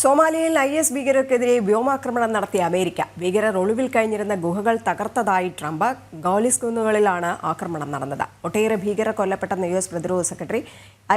സോമാലിയയിൽ IS ഭീകരർക്കെതിരെ വ്യോമാക്രമണം നടത്തിയ America. ഭീകരർ ഒളിവിൽ കഴിഞ്ഞിരുന്ന ഗുഹകൾ തകർത്തതായി ട്രംപ്. ഗോളിസ് കുന്നുകളിലാണ് ആക്രമണം നടന്നത്. ഒട്ടേറെ ഭീകരർ കൊല്ലപ്പെട്ടെന്ന് US പ്രതിരോധ സെക്രട്ടറി.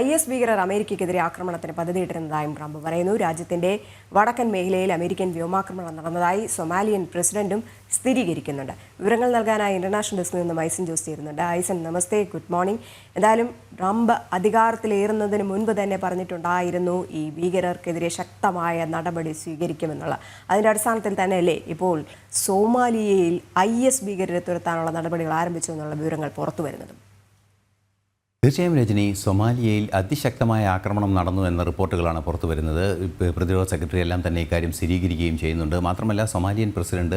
IS ഭീകരർ അമേരിക്കയ്ക്കെതിരെ ആക്രമണത്തിന് പദ്ധതിയിട്ടിരുന്നതായും ട്രംപ് പറയുന്നു. രാജ്യത്തിന്റെ വടക്കൻ മേഖലയിൽ അമേരിക്കൻ വ്യോമാക്രമണം നടന്നതായി സൊമാലിയൻ പ്രസിഡന്റും സ്ഥിരീകരിക്കുന്നുണ്ട്. വിവരങ്ങൾ നൽകാനായി ഇന്റർനാഷണൽ ഡെസ്കിൽ നിന്ന് ഐസൻ ജോസ് ചേരുന്നുണ്ട്. ഐസൻ, നമസ്തേ, ഗുഡ് മോർണിംഗ്. എന്തായാലും ട്രംപ് അധികാരത്തിലേറുന്നതിന് മുൻപ് തന്നെ പറഞ്ഞിട്ടുണ്ടായിരുന്നു ഈ ഭീകരർക്കെതിരെ ശക്തമായ നടപടി സ്വീകരിക്കുമെന്നുള്ള. അതിന്റെ അടിസ്ഥാനത്തിൽ തന്നെയല്ലേ ഇപ്പോൾ സോമാലിയയിൽ IS ഭീകരരെ തുരത്താനുള്ള നടപടികൾ ആരംഭിച്ചു എന്നുള്ള വിവരങ്ങൾ പുറത്തു വരുന്നത്? തീർച്ചയായും രജനി, സൊമാലിയയിൽ അതിശക്തമായ ആക്രമണം നടന്നു എന്ന റിപ്പോർട്ടുകളാണ് പുറത്തു വരുന്നത്. പ്രതിരോധ സെക്രട്ടറി എല്ലാം തന്നെ ഇക്കാര്യം സ്ഥിരീകരിക്കുകയും ചെയ്യുന്നുണ്ട്. മാത്രമല്ല സൊമാലിയൻ പ്രസിഡന്റ്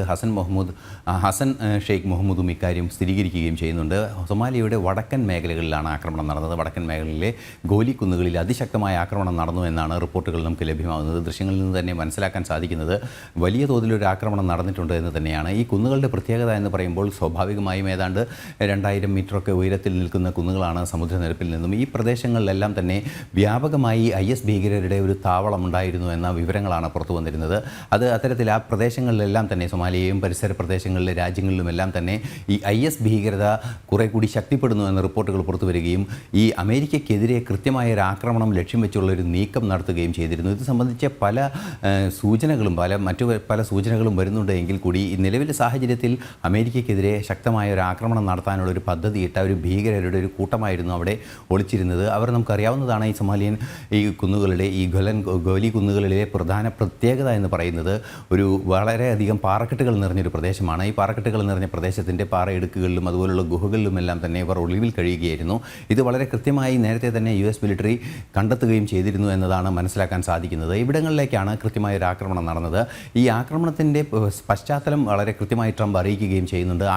ഹസൻ ഷെയ്ഖ് മുഹമ്മദും ഇക്കാര്യം സ്ഥിരീകരിക്കുകയും ചെയ്യുന്നുണ്ട്. സൊമാലിയയുടെ വടക്കൻ മേഖലകളിലാണ് ആക്രമണം നടന്നത്. വടക്കൻ മേഖലയിലെ ഗോലി കുന്നുകളിൽ അതിശക്തമായ ആക്രമണം നടന്നു എന്നാണ് റിപ്പോർട്ടുകൾ നമുക്ക് ലഭ്യമാകുന്നത്. ദൃശ്യങ്ങളിൽ നിന്ന് തന്നെ മനസ്സിലാക്കാൻ സാധിക്കുന്നത് വലിയ തോതിലൊരു ആക്രമണം നടന്നിട്ടുണ്ട് എന്ന് തന്നെയാണ്. ഈ കുന്നുകളുടെ പ്രത്യേകത എന്ന് പറയുമ്പോൾ സ്വാഭാവികമായും ഏതാണ്ട് 2000 മീറ്ററൊക്കെ ഉയരത്തിൽ നിൽക്കുന്ന കുന്നുകളാണ് സമുദ്രനിരപ്പിൽ നിന്നും. ഈ പ്രദേശങ്ങളിലെല്ലാം തന്നെ വ്യാപകമായി IS ഭീകരരുടെ ഒരു താവളം ഉണ്ടായിരുന്നു എന്ന വിവരങ്ങളാണ് പുറത്തു വന്നിരുന്നത്. അത്തരത്തിൽ ആ പ്രദേശങ്ങളിലെല്ലാം തന്നെ സൊമാലിയയും പരിസര പ്രദേശങ്ങളിലെ രാജ്യങ്ങളിലുമെല്ലാം തന്നെ ഈ IS ഭീകരത കുറെ കൂടി ശക്തിപ്പെടുന്നു എന്ന റിപ്പോർട്ടുകൾ പുറത്തു വരികയും ഈ അമേരിക്കയ്ക്കെതിരെ കൃത്യമായ ഒരു ആക്രമണം ലക്ഷ്യം വെച്ചുള്ള ഒരു നീക്കം നടത്തുകയും ചെയ്തിരുന്നു. ഇത് സംബന്ധിച്ച പല സൂചനകളും മറ്റു പല സൂചനകളും വരുന്നുണ്ട് എങ്കിൽ കൂടി ഈ നിലവിലെ സാഹചര്യത്തിൽ അമേരിക്കയ്ക്കെതിരെ ശക്തമായ ഒരു ആക്രമണം നടത്താനുള്ള ഒരു പദ്ധതിയിട്ട ഒരു ഭീകരരുടെ ഒരു കൂട്ടമായിരുന്നു അവിടെ ഒളിച്ചിരുന്നത്. അവർ നമുക്കറിയാവുന്നതാണ്. ഈ സൊമാലിയൻ ഈ കുന്നുകളുടെ ഈ ഗോലി കുന്നുകളിലെ പ്രധാന പ്രത്യേകത എന്ന് പറയുന്നത് ഒരു വളരെയധികം പാറക്കെട്ടുകൾ നിറഞ്ഞൊരു പ്രദേശമാണ്. ഈ പാറക്കെട്ടുകൾ നിറഞ്ഞ പ്രദേശത്തിൻ്റെ പാറയിടുക്കുകളിലും അതുപോലുള്ള ഗുഹകളിലുമെല്ലാം തന്നെ ഇവർ ഒളിവിൽ കഴിയുകയായിരുന്നു. ഇത് വളരെ കൃത്യമായി നേരത്തെ തന്നെ US മിലിറ്ററി കണ്ടെത്തുകയും ചെയ്തിരുന്നു എന്നതാണ് മനസ്സിലാക്കാൻ സാധിക്കുന്നത്. ഇവിടങ്ങളിലേക്കാണ് കൃത്യമായ ഒരു ആക്രമണം നടന്നത്. ഈ ആക്രമണത്തിൻ്റെ പശ്ചാത്തലം വളരെ കൃത്യമായി ട്രംപ് അറിയിക്കുകയും ചെയ്യുന്നുണ്ട്.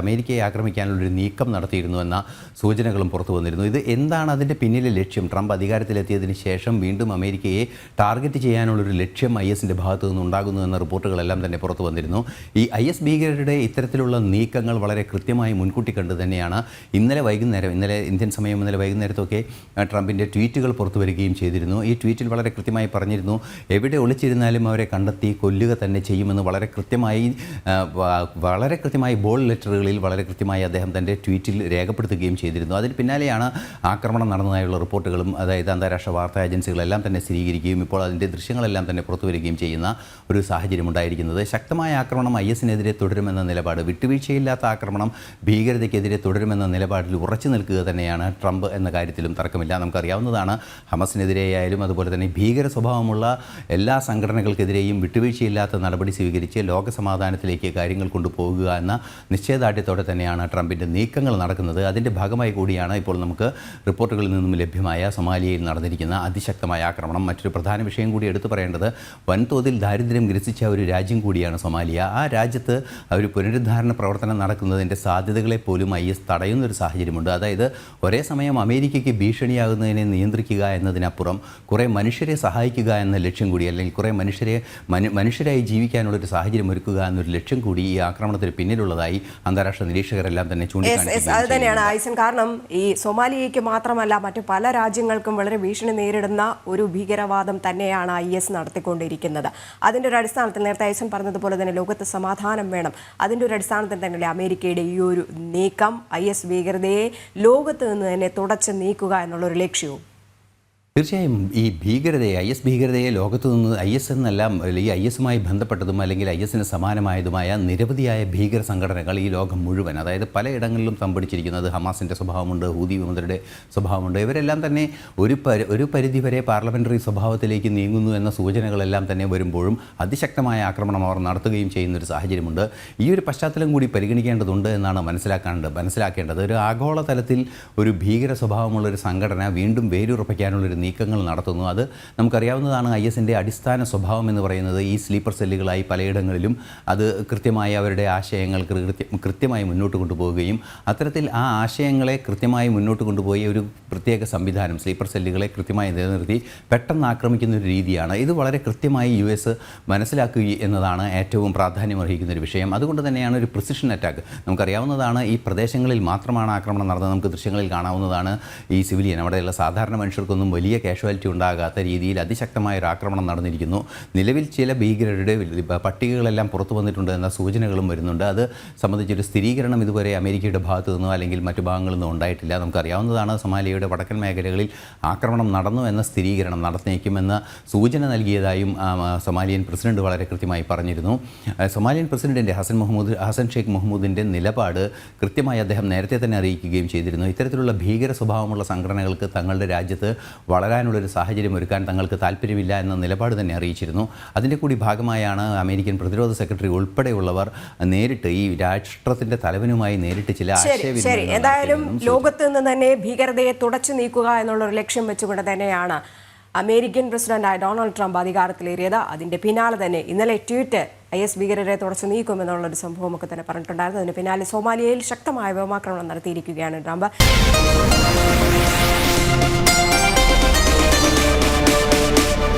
അമേരിക്കയെ ആക്രമിക്കാനുള്ളൊരു നീക്കം നടത്തിയിരുന്നു എന്ന സൂചനകളും പുറത്തു വന്നിരുന്നു. ഇത് എന്താണ് അതിൻ്റെ പിന്നിലെ ലക്ഷ്യം? ട്രംപ് അധികാരത്തിലെത്തിയതിന് ശേഷം വീണ്ടും അമേരിക്കയെ ടാർഗറ്റ് ചെയ്യാനുള്ളൊരു ലക്ഷ്യം ISന്റെ ഭാഗത്തു നിന്നുണ്ടാകുന്നു എന്ന റിപ്പോർട്ടുകളെല്ലാം തന്നെ പുറത്തു വന്നിരുന്നു. ഈ IS ഭീകരരുടെ ഇത്തരത്തിലുള്ള നീക്കങ്ങൾ വളരെ കൃത്യമായി മുൻകൂട്ടി കണ്ട് തന്നെയാണ് ഇന്നലെ ഇന്ത്യൻ സമയം ഇന്നലെ വൈകുന്നേരത്തൊക്കെ ട്രംപിൻ്റെ ട്വീറ്റുകൾ പുറത്തു വരികയും ചെയ്തിരുന്നു. ഈ ട്വീറ്റിൽ വളരെ കൃത്യമായി പറഞ്ഞിരുന്നു, എവിടെ ഒളിച്ചിരുന്നാലും അവരെ കണ്ടെത്തി കൊല്ലുക തന്നെ ചെയ്യുമെന്ന് വളരെ കൃത്യമായി ബോൾഡ് ലെറ്ററുകളിൽ വളരെ കൃത്യമായി അദ്ദേഹം തൻ്റെ ട്വീറ്റിൽ രേഖപ്പെടുത്തുകയും ചെയ്തിരുന്നു. അതിന് പിന്നാലെയാണ് ആക്രമണം നടന്നതായുള്ള റിപ്പോർട്ടുകളും അതായത് അന്താരാഷ്ട്ര വാർത്താ ഏജൻസികളെല്ലാം തന്നെ സ്ഥിരീകരിക്കുകയും ഇപ്പോൾ അതിൻ്റെ ദൃശ്യങ്ങളെല്ലാം തന്നെ പുറത്തു വരികയും ചെയ്യുന്ന ഒരു സാഹചര്യം ഉണ്ടായിരിക്കുന്നത്. ശക്തമായ ആക്രമണം ISനെതിരെ തുടരുമെന്ന നിലപാട്, വിട്ടുവീഴ്ചയില്ലാത്ത ആക്രമണം ഭീകരതയ്ക്കെതിരെ തുടരുമെന്ന നിലപാടിൽ ഉറച്ചു നിൽക്കുക തന്നെയാണ് ട്രംപ് എന്ന കാര്യത്തിലും തർക്കമില്ല. നമുക്കറിയാവുന്നതാണ്, ഹമസിനെതിരെയായാലും അതുപോലെ തന്നെ ഭീകര സ്വഭാവമുള്ള എല്ലാ സംഘടനകൾക്കെതിരെയും വിട്ടുവീഴ്ചയില്ലാത്ത നടപടി സ്വീകരിച്ച് ലോകസമാധാനത്തിലേക്ക് കാര്യങ്ങൾ കൊണ്ടുപോകുക എന്ന നിശ്ചയദാർഢ്യത്തോടെ തന്നെയാണ് ട്രംപിൻ്റെ നീക്കങ്ങൾ നടക്കുന്നത്. അതിൻ്റെ ഭാഗമായി കൂടിയാണ് ഇപ്പോൾ നമുക്ക് റിപ്പോർട്ടുകളിൽ നിന്നും ലഭ്യമായ സൊമാലിയയിൽ നടന്നിരിക്കുന്ന അതിശക്തമായ ആക്രമണം. മറ്റൊരു പ്രധാന വിഷയം കൂടി എടുത്തു പറയേണ്ടത്, വൻതോതിൽ ദാരിദ്ര്യം ഗ്രസിച്ച ഒരു രാജ്യം കൂടിയാണ് സൊമാലിയ. ആ രാജ്യത്ത് ഒരു പുനരുദ്ധാരണ പ്രവർത്തനം നടക്കുന്നതിൻ്റെ സാധ്യതകളെ പോലും IS തടയുന്നൊരു സാഹചര്യമുണ്ട്. അതായത് ഒരേ സമയം അമേരിക്കയ്ക്ക് ഭീഷണിയാകുന്നതിനെ നിയന്ത്രിക്കുക എന്നതിനപ്പുറം കുറേ മനുഷ്യരെ സഹായിക്കുക എന്ന ലക്ഷ്യം കൂടി, അല്ലെങ്കിൽ കുറേ മനുഷ്യരായി ജീവിക്കാനുള്ളൊരു സാഹചര്യം ഒരുക്കുക എന്നൊരു ലക്ഷ്യം കൂടി ഈ ആക്രമണത്തിന് പിന്നിലുള്ളതായി അന്താരാഷ്ട്ര നിരീക്ഷകരെല്ലാം തന്നെ ചൂണ്ടിക്കാണിച്ചു. കാരണം ഈ സൊമാലിയയ്ക്ക് മാത്രമല്ല മറ്റു പല രാജ്യങ്ങൾക്കും വളരെ ഭീഷണി നേരിടുന്ന ഒരു ഭീകരവാദം തന്നെയാണ് IS നടത്തിക്കൊണ്ടിരിക്കുന്നത്. അതിൻ്റെ ഒരു അടിസ്ഥാനത്തിൽ നേരത്തെ ഐസൻ പറഞ്ഞതുപോലെ തന്നെ ലോകത്ത് സമാധാനം വേണം. അതിൻ്റെ ഒരു അടിസ്ഥാനത്തിൽ തന്നെയല്ലേ അമേരിക്കയുടെ ഈ ഒരു നീക്കം, IS ഭീകരതയെ ലോകത്ത് നിന്ന് തന്നെ തുടച്ച് നീക്കുക എന്നുള്ളൊരു ലക്ഷ്യവും? തീർച്ചയായും ഈ IS ഭീകരതയെ ലോകത്തു നിന്ന് IS എന്നെല്ലാം ഈ ISമായി ബന്ധപ്പെട്ടതും അല്ലെങ്കിൽ ISന് സമാനമായതുമായ നിരവധിയായ ഭീകര സംഘടനകൾ ഈ ലോകം മുഴുവൻ, അതായത് പലയിടങ്ങളിലും തമ്പടിച്ചിരിക്കുന്നത്. ഹമാസിൻ്റെ സ്വഭാവമുണ്ട്, ഹൂതി വിമതരുടെ സ്വഭാവമുണ്ട്. ഇവരെല്ലാം തന്നെ ഒരു പരിധിവരെ പാർലമെൻ്ററി സ്വഭാവത്തിലേക്ക് നീങ്ങുന്നു എന്ന സൂചനകളെല്ലാം തന്നെ വരുമ്പോഴും അതിശക്തമായ ആക്രമണം അവർ നടത്തുകയും ചെയ്യുന്നൊരു സാഹചര്യമുണ്ട്. ഈ ഒരു പശ്ചാത്തലം കൂടി പരിഗണിക്കേണ്ടതുണ്ട് എന്നാണ് മനസ്സിലാക്കേണ്ടത്. ഒരു ആഗോള തലത്തിൽ ഒരു ഭീകര സ്വഭാവമുള്ളൊരു സംഘടന വീണ്ടും വേരുറപ്പിക്കാനുള്ളൊരു നീക്കങ്ങൾ നടത്തുന്നു. അത് നമുക്കറിയാവുന്നതാണ്. ISൻ്റെ അടിസ്ഥാന സ്വഭാവം എന്ന് പറയുന്നത് ഈ സ്ലീപ്പർ സെല്ലുകളായി പലയിടങ്ങളിലും അത് കൃത്യമായി അവരുടെ ആശയങ്ങൾ കൃത്യമായി മുന്നോട്ട് കൊണ്ടുപോവുകയും അത്തരത്തിൽ ആ ആശയങ്ങളെ കൃത്യമായി മുന്നോട്ട് കൊണ്ടുപോയി ഒരു പ്രത്യേക സംവിധാനം, സ്ലീപ്പർ സെല്ലുകളെ കൃത്യമായി നിലനിർത്തി പെട്ടെന്ന് ആക്രമിക്കുന്ന ഒരു രീതിയാണ്. ഇത് വളരെ കൃത്യമായി US മനസ്സിലാക്കുക എന്നതാണ് ഏറ്റവും പ്രാധാന്യമർഹിക്കുന്ന ഒരു വിഷയം. അതുകൊണ്ട് തന്നെയാണ് ഒരു പ്രിസിഷൻ അറ്റാക്ക്. നമുക്കറിയാവുന്നതാണ്, ഈ പ്രദേശങ്ങളിൽ മാത്രമാണ് ആക്രമണം നടന്നത്. നമുക്ക് ദൃശ്യങ്ങളിൽ കാണാവുന്നതാണ്. ഈ സിവിലിയൻ, അവിടെയുള്ള സാധാരണ മനുഷ്യർക്കൊന്നും വലിയ കാഷ്വാലിറ്റി ഉണ്ടാകാത്ത രീതിയിൽ അതിശക്തമായ ഒരു ആക്രമണം നടന്നിരിക്കുന്നു. നിലവിൽ ചില ഭീകരരുടെ പട്ടികകളെല്ലാം പുറത്തു വന്നിട്ടുണ്ട് എന്ന സൂചനകളും വരുന്നുണ്ട്. അത് സംബന്ധിച്ചൊരു സ്ഥിരീകരണം ഇതുവരെ അമേരിക്കയുടെ ഭാഗത്തു നിന്നോ അല്ലെങ്കിൽ മറ്റു ഭാഗങ്ങളിൽ നിന്നോ ഉണ്ടായിട്ടില്ല. നമുക്കറിയാവുന്നതാണ് സൊമാലിയയുടെ വടക്കൻ മേഖലകളിൽ ആക്രമണം നടന്നു എന്ന സ്ഥിരീകരണം നടന്നേക്കുമെന്ന സൂചന നൽകിയതായും സൊമാലിയൻ പ്രസിഡന്റ് വളരെ കൃത്യമായി പറഞ്ഞിരുന്നു. സൊമാലിയൻ പ്രസിഡന്റിൻ്റെ ഹസൻ ഷെയ്ഖ് മുഹമ്മൂദിൻ്റെ നിലപാട് കൃത്യമായി അദ്ദേഹം നേരത്തെ തന്നെ അറിയിക്കുകയും ചെയ്തിരുന്നു. ഇത്തരത്തിലുള്ള ഭീകര സ്വഭാവമുള്ള സംഘടനകൾക്ക് തങ്ങളുടെ രാജ്യത്ത് വളരാനുള്ളൊരു സാഹചര്യം ഒരുക്കാൻ തങ്ങൾക്ക് താല്പര്യമില്ല എന്ന നിലപാട് തന്നെ അറിയിച്ചിരുന്നു. അതിൻ്റെ കൂടി ഭാഗമായാണ് അമേരിക്കൻ പ്രതിരോധ സെക്രട്ടറി ഉൾപ്പെടെയുള്ളവർ നേരിട്ട് ഈ രാഷ്ട്രത്തിൻ്റെ തലവനുമായി നേരിട്ട് ചില ആശയവിനിമയം. എന്തായാലും ലോകത്ത് നിന്ന് തന്നെ ഭീകരതയെ തുടച്ചു നീക്കുക എന്നുള്ളൊരു ലക്ഷ്യം വെച്ചുകൊണ്ട് തന്നെയാണ് അമേരിക്കൻ പ്രസിഡന്റായ ഡൊണാൾഡ് ട്രംപ് അധികാരത്തിലേറിയത്. അതിന്റെ പിന്നാലെ തന്നെ ഇന്നലെ ട്വീറ്റ് IS ഭീകരരെ തുടച്ചു നീക്കുമെന്നുള്ളൊരു സംഭവമൊക്കെ തന്നെ പറഞ്ഞിട്ടുണ്ടായിരുന്നു. അതിന് പിന്നാലെ സൊമാലിയയിൽ ശക്തമായ വ്യോമാക്രമണം നടത്തിയിരിക്കുകയാണ് ട്രംപ്.